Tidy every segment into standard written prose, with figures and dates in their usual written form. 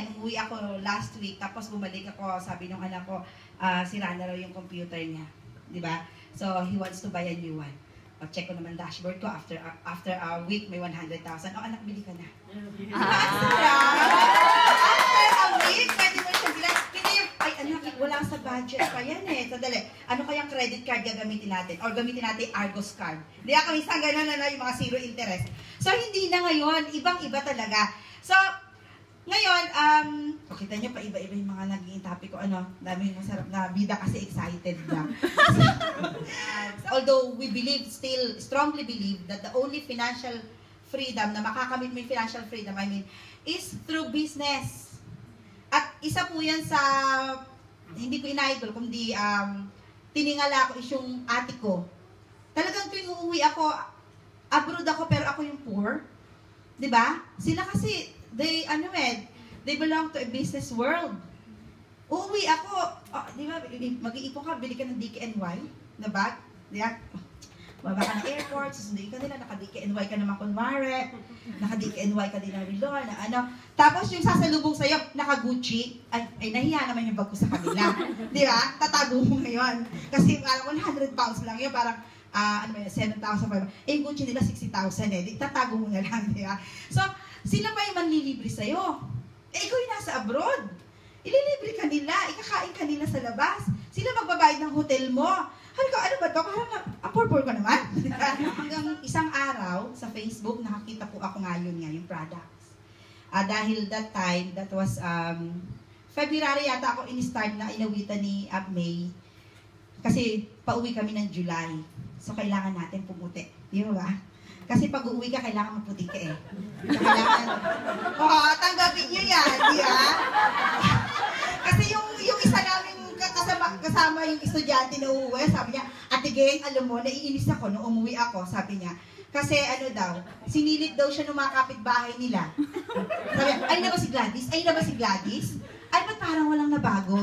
again, umuwi ako last week, tapos bumalik ako, sabi ng anak ko, sira na raw yung computer niya. Di ba? So, he wants to buy a new one. Check ko naman dashboard ko, after a week, may 100,000. Anak, bili ka na. After a week, pwede mo siya bilang. Hindi, ay anak, wala sa budget pa yan eh. Sadali, ano kayang credit card gagamitin natin? Or gamitin natin Argos card. Hindi ako isang gano'n na yung mga zero interest. So, hindi na ngayon. Ibang-iba talaga. So, ngayon, kita nyo pa iba-iba yung mga naging topic ko. Dami yung masarap na bida kasi excited na. Although we believe, still strongly believe that the only financial freedom na makakamit mo yung financial freedom, is through business. At isa po yan sa, hindi ko ina-idol, kundi tiningala ko is yung ate ko. Talagang tuwing uuwi ako, abroad ako pero ako yung poor. Diba? Sila kasi, they belong to a business world. Uuwi ako, di ba, mag-iipon ka, bili ka ng DKNY na bag, di ba? Baba ka ng airport, susundin ka nila, naka-DKNY ka naman kunwari, naka-DKNY ka din na relo, Tapos yung sasalubong sa'yo, naka-Gucci, ay nahiya naman yung bag ko sa kanila. Di ba? Tatago mo ngayon. Kasi parang 100 pounds lang yun, parang 7,500. Yung Gucci nila 60,000 eh. Tatago mo na lang, di ba? So, sila pa yung manlilibre sa'yo. Ikaw yung nasa abroad. Ililibre ka nila, ikakain ka nila sa labas. Sila magbabayad ng hotel mo. Hali ko, ano ba ito? Parang ang poor ka naman. Hanggang isang araw, sa Facebook, nakakita po ako ngayon yung products. Dahil that time, that was February yata ako in-start na inawitan ni May. Kasi pauwi kami ng July. So, kailangan natin pumuti. Di ba? Kasi pag uuwi ka, kailangan maputi ka eh. Kailangan, tanggapin nyo yan, di ba? Kasi yung isa namin kasama yung estudyante na uuwi, sabi niya, Ate Geng, alam mo, naiinis ako nung umuwi ako, sabi niya. Kasi sinilip daw siya ng mga kapitbahay nila. Sabi niya, ay na ba si Gladys? Ay na ba si Gladys? Ay, ba't parang walang nabago?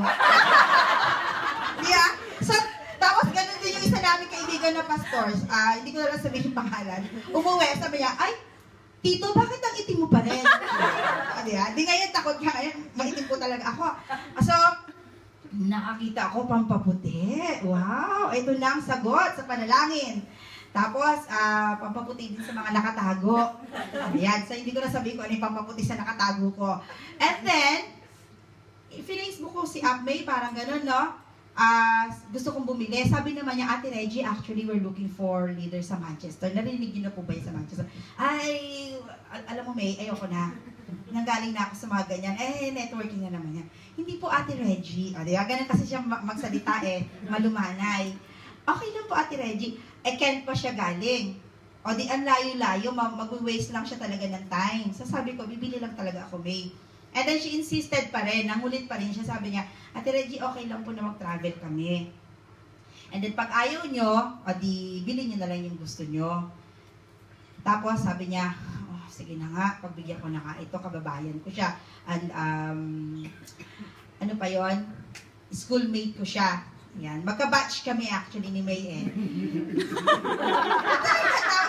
Di ba? So, tapos ganun din yung isa namin kaibigan na pastors, hindi ko na lang sabihin yung pangalan. Umuwi, sabi niya, ay, Tito, bakit ang itim mo pa rin? Di ngayon, takot ka ngayon, maitim po talaga ako. So, nakakita ako pampaputi. Wow, ito na ang sagot sa panalangin. Tapos, pampaputi din sa mga nakatago. Ayan, so hindi ko na sabihin ko ano yung pampaputi sa nakatago ko. And then, Facebook ko si May, parang ganun, no? Gusto kong bumili. Sabi naman niya, Ate Reggie, actually, we're looking for leaders sa Manchester. Narinig niyo na po ba yun sa Manchester? Ay, alam mo, May, ayoko na. Nanggaling na ako sa mga ganyan. Networking na naman yan. Hindi po, Ate Reggie. Diba? Ganun kasi siya magsalita malumanay. Okay lang po, Ate Reggie. Kent pa siya galing. Di, ang layo-layo, mag-waste lang siya talaga ng time. So sabi ko, bibili lang talaga ako, May. And then she insisted pa rin, nangulit pa rin siya. Sabi niya, Ate Reggie, okay lang po na mag-travel kami. And then pag ayaw nyo, di, bilhin nyo na lang yung gusto nyo. Tapos sabi niya, sige na nga, pagbigyan ko na nga, ito, kababayan ko siya. And, ano pa yon? Schoolmate ko siya. Yan. Magka-batch kami actually ni May eh.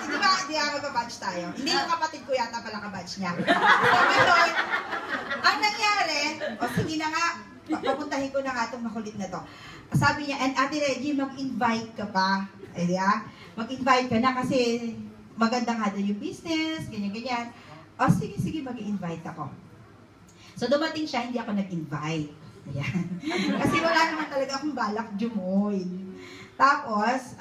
Di ba? Di ba magka-batch tayo? Hindi yung kapatid ko yata pala ka-batch niya. Sabi doon, ang nangyari, sige na nga, papuntahin ko na nga itong makulit na to. Sabi niya, and Ate Reggie, mag-invite ka pa. Mag-invite ka na kasi maganda nga daw yung business, ganyan-ganyan. Sige, mag-invite ako. So, dumating siya, hindi ako nag-invite. Ayan. Kasi wala naman talaga akong balak jumoin. Tapos,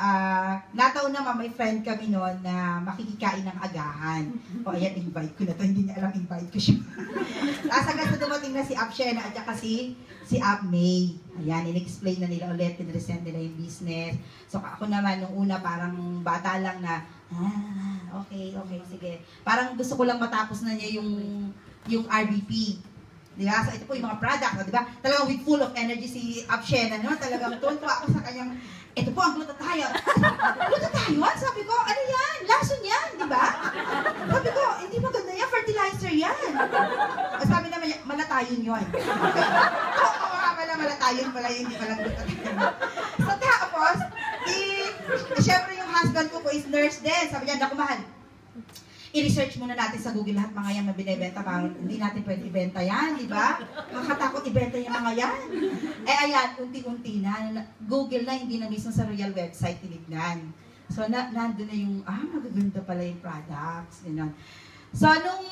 nataon naman, may friend kami noon na makikikain ng agahan. Ayan, invite ko na to. Hindi niya alam, invite ko siya. Tapos hanggang sa dumating na si Shena at saka si May. Ayan, in-explain na nila ulit, pinresent nila yung business. So, ako naman, nung una, parang bata lang na, okay, sige. Parang gusto ko lang matapos na niya yung RBP. Diba? So, ito po yung mga product, no? Diba? Talagang with full of energy si Shena, no? Talagang tuwa ako sa kanyang, ito po ang glutathione. Glutathione? Sabi ko, ano yan? Lason yan, diba? Sabi ko, hindi maganda yan, fertilizer yan. Sabi naman niya, malatayon yun. Oo, malatayon pala yun, hindi pala glutathione. So, tapos, syempre yung husband ko is nurse din. Sabi niya, naku mahal, i-research muna natin sa Google lahat mga yan na binibenta, parang hindi natin pwede ibenta yan, di ba? Kakatakot ibenta yung mga yan. Eh ayan, unti-unti na, Google na, hindi na mismo sa Royal website tinignan. So, nandun na yung, magaganda pala yung products, gano'n. So, nung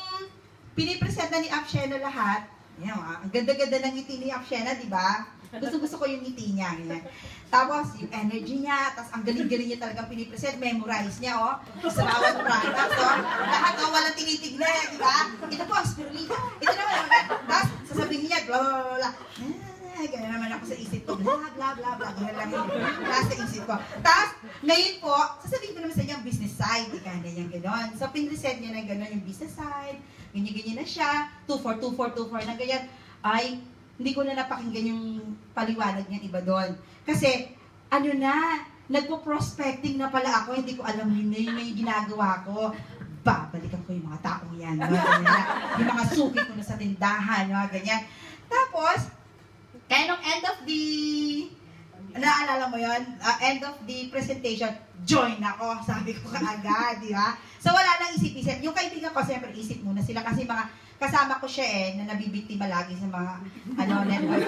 pinipresent na ni Afshena lahat, yan, ang ganda-ganda ng ngiti ni Afshena, di ba? Gusto ko yung ngiti niya. Ganyan. Tapos, yung energy niya, tapos ang galing-galing niya talagang pinipresent, memorize niya, sa bawat product, lahat, walang tinitignan, di ba? Ito po, spirulina. Ito naman, tapos, sasabihin niya, blah, blah, blah, blah. Ganyan naman ako sa isip ko, blah, blah, blah, blah, ganyan lang yung nasa isip ko. Tapos, ngayon po, sasabihin ko naman sa inyo ang business side, ganyan, gano'n. So, pinresent niya na gano'n yung business side, ganyan na siya, 2424 na ganyan. Ay, hindi ko na napakinggan yung paliwanag niya iba doon. Kasi, nagpo-prospecting na pala ako, hindi ko alam yun na yung ginagawa ko. Babalikan ko yung mga taong yan, yung mga suki ko na sa tindahan, ganyan. Tapos, kaya nung end of the, naalala mo yun? End of the presentation, join ako, sabi ko kaagad, di ba? So wala nang isip-isip. Yung kaibigan ko, siyempre isip muna sila kasi mga kasama ko siya na nabibiktima lagi sa mga network.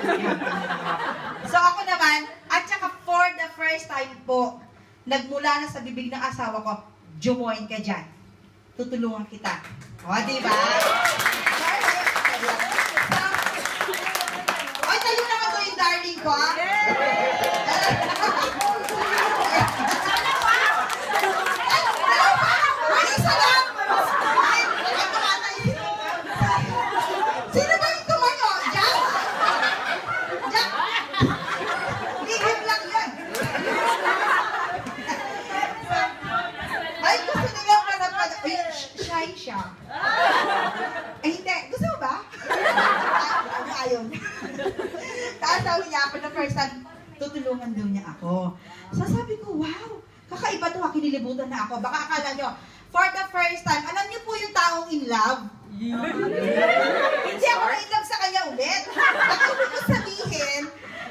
So ako naman, at saka for the first time po, nagmula na sa bibig ng asawa ko, join ka dyan. Tutulungan kita. O, di ba? Tayo naman to yung darling ko, Ay, isa lang! Sino ba yung tumayo? Jack? Jack? Lihim lang yan. Ay, gusto nila shy siya. Eh, hindi. Gusto mo ba? Ayaw. Tapos sabi niya ako na first time, tutulungan daw niya ako. So sabi ko, wow, kakaiba to, kinilibutan na ako. Baka akala nyo, for the first time, alam niyo po yung taong in love? Hindi ako na in love sa kanya ulit. Ang ibig ko sabihin,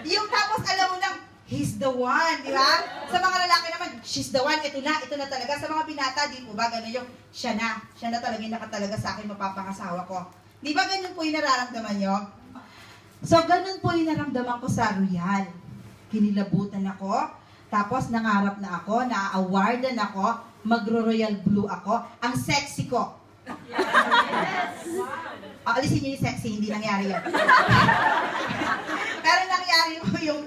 yung tapos alam mo nang, he's the one, di ba? Sa mga lalaki naman, she's the one, ito na talaga. Sa mga binata, di po ba, gano'n yung, siya na talaga yung nakatalaga sa akin, mapapangasawa ko. Di ba ganun po yung nararamdaman nyo? So, ganun po yung naramdaman ko sa Royal. Kinilabutan ako, tapos nangarap na ako, na-awardan ako, magro-Royal Blue ako, ang sexy ko. Yes! Alisin niyo yung sexy, hindi nangyari yan. Pero nangyari ko yung,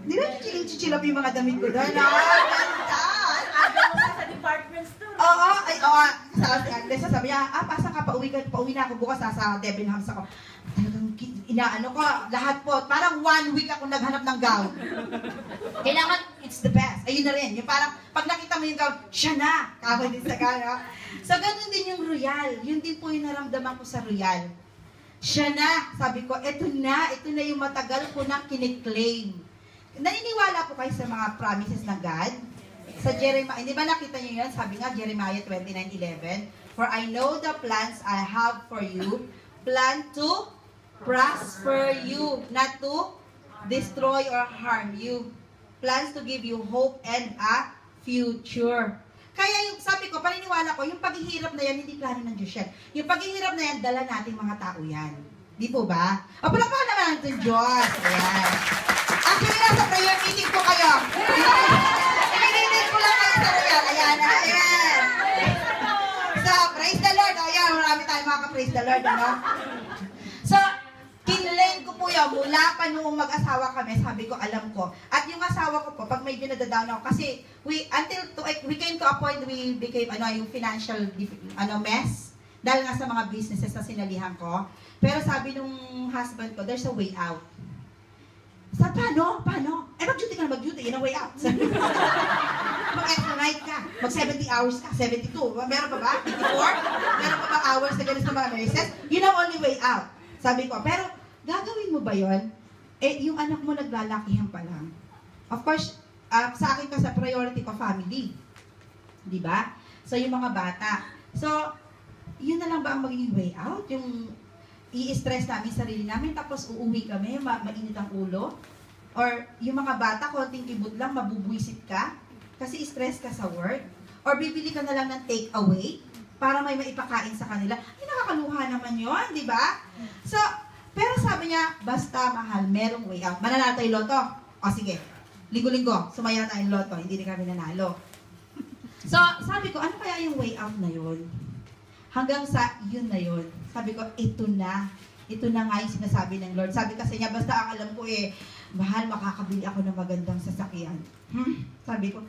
di ba chichilap yung mga damit ko doon? Ganda! Sa department store. Oo, sabi niya, pasan ka, pauwi na ako bukas, sa Debenhams ako. Talagang inaano ko, lahat po, parang 1 week ako naghanap ng gown. Kailangan, it's the best. Ayun na rin, yung parang, pag nakita mo yung gown, siya na, kaway din sa gown. So, ganun din yung Royal. Yun din po yung naramdaman ko sa Royal. Siya na, sabi ko, ito na yung matagal ko nang kiniklaim. Naniniwala po kayo sa mga promises ng God? Sa Jeremiah, hindi ba nakita niyo yun? Sabi nga, Jeremiah 29:11, for I know the plans I have for you, plan to prosper you, not to destroy or harm you. Plans to give you hope and a future. Kaya yung sabi ko, paniniwala ko, yung paghihirap na yan, hindi plano ng Diyos yan. Yung paghihirap na yan, dala nating mga tao yan. Di po ba? O, palakpakan naman natin Diyos. Ayan. Actually, nasa prayer meeting po kayo. Ininit ko lang kayo sa Royal. Ayan. So, praise the Lord. Ayan, marami tayong mga ka-praise the Lord, ano? So, kinlaim ko po yun, mula pa noong mag-asawa kami, sabi ko, alam ko. At yung asawa ko po, pag medyo nadadown ako, kasi we came to a point, we became, yung financial, mess, dahil nga sa mga businesses na sinalihan ko. Pero sabi nung husband ko, there's a way out. Sabi, paano? Mag-duty ka na, mag-duty, yun ang way out. Mag-extra night ka, mag-70 hours ka, 72. Meron pa ba? 54? Meron pa ba hours na ganun sa mga nurses? Yun ang only way out. Sabi ko, pero gagawin mo ba yon? Yung anak mo naglalakihan pa lang. Of course, sa akin kasi priority ko family. Di ba? So, yung mga bata. So, yun na lang ba ang magiging way out? Yung i-stress namin sarili namin, tapos uuwi kami, mainit ang ulo? Or yung mga bata, konting kibot lang, mabubwisit ka? Kasi stress ka sa work? Or bibili ka na lang ng take away? para may maipakain sa kanila. Ay, nakakaluha naman yun, di ba? So, pero sabi niya, basta mahal, merong way out. Mananalo tayo loto. O sige, linggo-linggo, sumaya tayo loto, hindi na kami nanalo. So, sabi ko, ano kaya yung way out na yun? Hanggang sa yun na yun. Sabi ko, ito na. Ito na nga yung sinasabi ng Lord. Sabi kasi niya, basta ang alam ko mahal, makakabili ako ng magandang sasakyan. Sabi ko,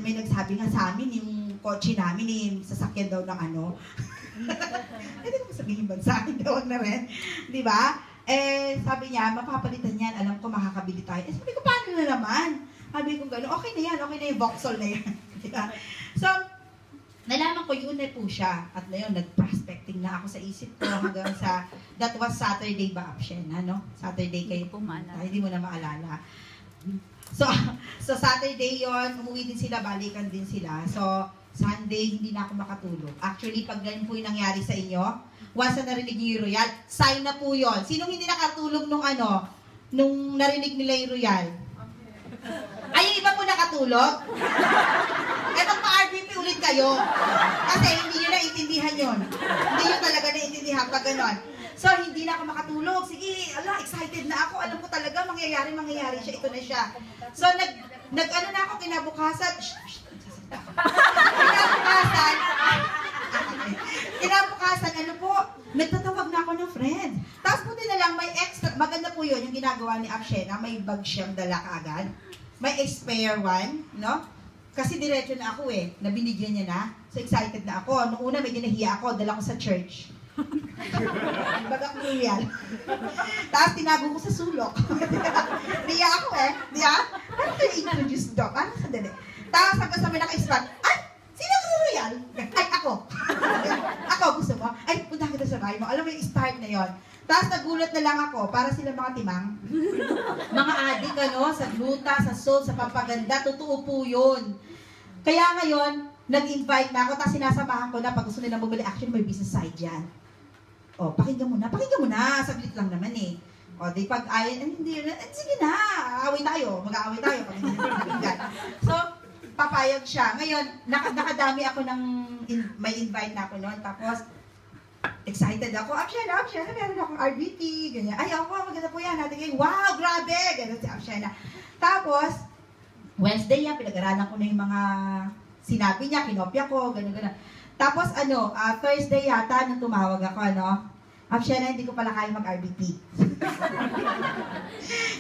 may nagsabi nga sa amin, yung kotse namin, sasakyan daw ng ano. Hindi ko sabihin ba sa akin daw na rin. Di ba? Sabi niya, mapapalitan yan. Alam ko, makakabili tayo. Sabi ko, paano na naman? Sabi ko, gano'n, okay na yan, Vauxhall na yan. Diba? So, nalaman ko yun na po siya. At na yun, nag-prospecting na ako sa isip ko hanggang sa, that was Saturday ba, Apshen, ano? Saturday kayo po, hindi mo na maalala. So Saturday yon, umuwi din sila, balikan din sila. So, Sunday, hindi na ako makatulog. Actually, pag ganun po yung nangyari sa inyo, once na narinig niyo yung royal, sign na po yon. Sinong hindi nakatulog nung narinig nila yung royal? Ay, yung iba po nakatulog? Etong pa-RBP ulit kayo. Kasi hindi nyo naiintindihan yun. Hindi nyo talaga naiintindihan pag gano'n. So, hindi na ako makatulog. Sige, excited na ako. Alam ko talaga, mangyayari siya. Ito na siya. So, nag-ano na ako, kinabukasan, ano po, nagtatawag na ako ng friend. Tapos buti na lang, may extra, maganda po yun, yung ginagawa ni Apshena, may bag siyang dala kaagad. May spare one, no? Kasi diretso na ako nabinigyan niya na. So excited na ako. Noong una, medyo nahiya ako, dala ko sa church. Baga ko royal. Tapos tinago ko sa sulok. Niya ako Di ba? Ano kayo introduce doc? Ano sa dali? Tapos hanggang sa may naka-spot, ay! Sino ang royal? Ay, ako. Ako, gusto mo? Ay, punta kita sa bahay mo. Alam mo yung start na yon. Tapos nagulat na lang ako, para sila mga timang. Mga adik, sa gluta, sa salt, sa pampaganda, totoo po yun. Kaya ngayon, nag-invite na ako, tapos sinasamahan ko na pag gusto nilang bumili, actually may business side yan. O, pakinggan mo na, saglit lang naman O, di pag ayan, hindi, sige na, mag-aaway tayo, pag hindi na pakinggan. So, papayag siya. Ngayon, nakadami ako may invite na ako noon, tapos, excited ako, Apshena, meron akong RBT, ganyan. Ay, ako, maganda po yan. Natin, wow, grabe! Ganyan si Apshena. Tapos, Wednesday yan, pinag-aralan ko na yung mga sinabi niya, kinopya ko, ganyan. Tapos, Thursday yata, nung tumawag ako, Apshena, hindi ko pala kaya mag-RBT.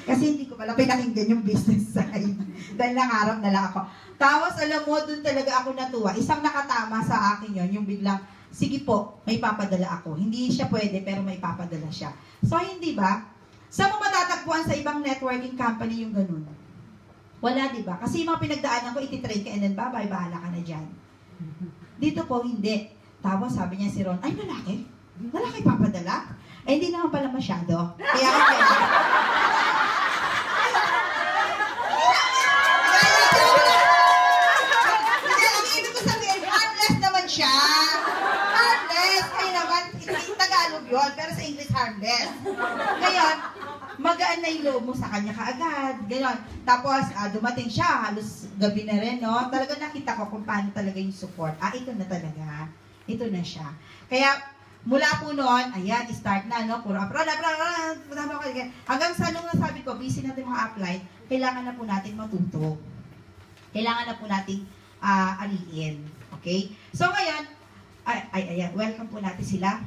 Kasi hindi ko pala pinakinggan yung business side. Dahil nangarap na lang ako. Tapos, alam mo, dun talaga ako natuwa. Isang nakatama sa akin yon, yung biglang, sige po, may papadala ako. Hindi siya pwede, pero may papadala siya. So, hindi ba? Saan mo matatagpuan sa ibang networking company yung ganun? Wala, di ba? Kasi yung mga pinagdaanan ko, ititrain ka, and then bye-bye, bahala ka na dyan. Dito po, hindi. Tapos, sabi niya si Ron, ay, lalaki? Lalaki papadala? Eh, hindi naman pala masyado. Kaya, siya. Harmless. Kaya naman, Tagalog yun, pero sa English, harmless. Ngayon, magaan na yung loob mo sa kanya kaagad. Ganon. Tapos, dumating siya, halos gabi na rin, no? Talaga nakita ko kung paano talaga yung support. Ito na talaga. Ito na siya. Kaya, mula po noon, ayan, start na, no? Puro hanggang sa nung nasabi ko, busy natin mga upline, kailangan na po natin matuto. Kailangan na po natin aliin. Okay? So ngayon, ayan, welcome po natin sila.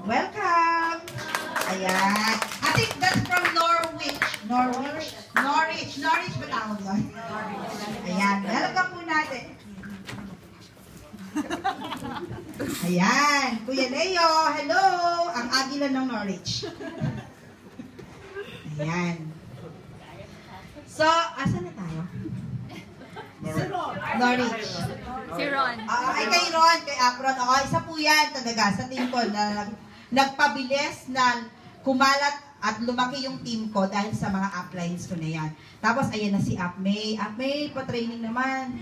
Welcome! Ayan. I think that's from Norwich ba tawag doon? Ayan, welcome po natin. Ayan, Kuya Leo, hello! Ang agila ng Norwich. Ayan. So, asan na tayo? Norwich. Si Ron. Ay, kay Ron, kay Apron. Isa po yan talaga sa team ko na nagpabilis na kumalat at lumaki yung team ko dahil sa mga uplines ko na yan. Tapos, ayan na si Apmay. Apmay, pa-training naman.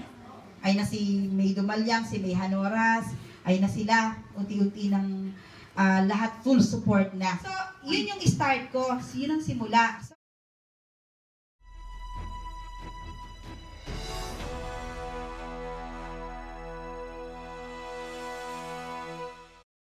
Ay na si May Dumalyang, si May Hanoras. Ay na sila. Unti-unti ng lahat full support na. So, yun yung start ko. Yun ang simula. So,